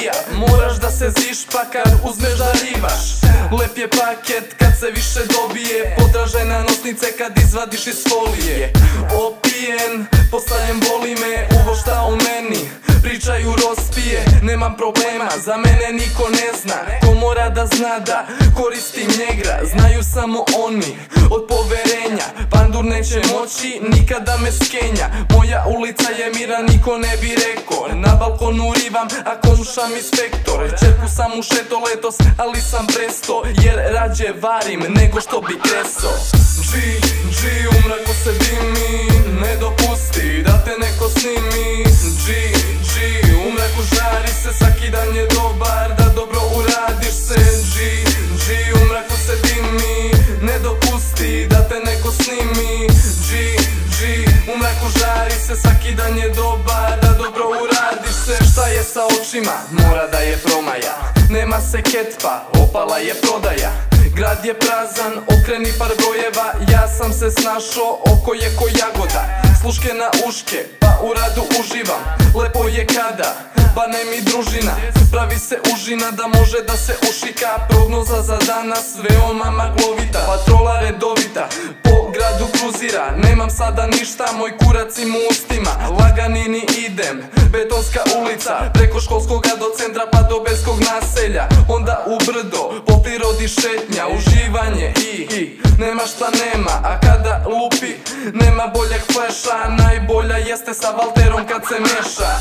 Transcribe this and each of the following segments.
pija. Moraš da se zišpa kad uzmeš da ribaš. Lep je paket kad se više dobije. Potražena nosnice kad izvadiš iz folije. Opijen, postavljen boli me. Uvo šta u meni, pričaju rospije. Nemam problema, za mene niko ne zna. Ko mora da zna da koristim njega, znaju samo oni od poverenja. Pandur neće moći nikada me skenja. Moja ulica je mira, niko ne bi rekao. Na balkonu rivam, a komšam inspektor. Čerku sam ušeto letos, ali sam presto, jer rađe varim nego što bi kreso. G, u mraku se dimi, ne dopusti da te neko snimi. G, u mraku žari se, svaki dan je dobar, da dobro uradiš se. G, u mraku se dimi, ne dopusti da te neko snimi. G, u mraku žari se, svaki dan je dobar, da dobro uradiš se. Šta je sa očima? Mora da je promaja. Nema se ketpa, opala je prodaja. Grad je prazan, okreni par brojeva. Ja sam se snašao, oko je ko jagoda. Sluške na uške, pa u radu uživam. Lepo je kada bane mi družina. Pravi se užina da može da se ušika. Prognoza za danas veoma maglovita. Patrola redovita, po gradu kruzira. Nemam sada ništa, moj kurac im u ustima. Laganini idem, betonska ulica. Preko školskoga do centra pa do Belskog naselja. Onda u brdo, po prirodi šetnja. Uživanje i nema šta nema. A kada lupi, nema boljeg fleša. Najbolja jeste sa Valterom kad se meša.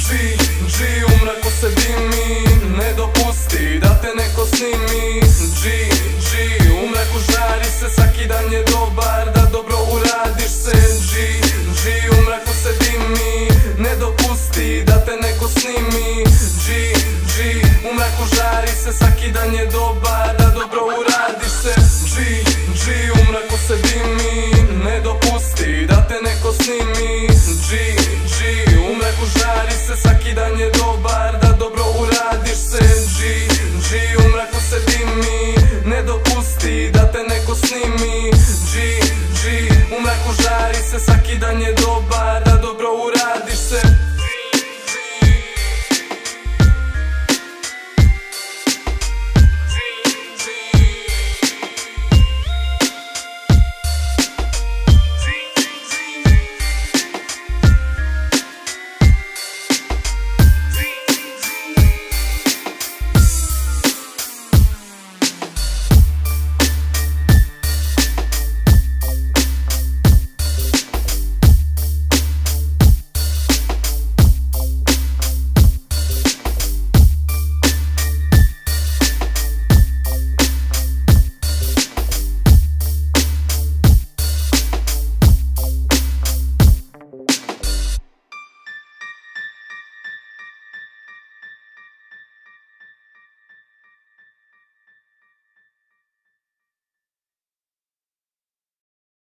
G, u mraku se dimi, ne dopusti da te neko snimi. G, u mraku žari se, svaki dan je dobar, da dobro uradiš se. G, u mraku se dimi, ne dopusti da te neko snimi. G, u mraku žari se, svaki dan je dobar, da dobro uradiš se.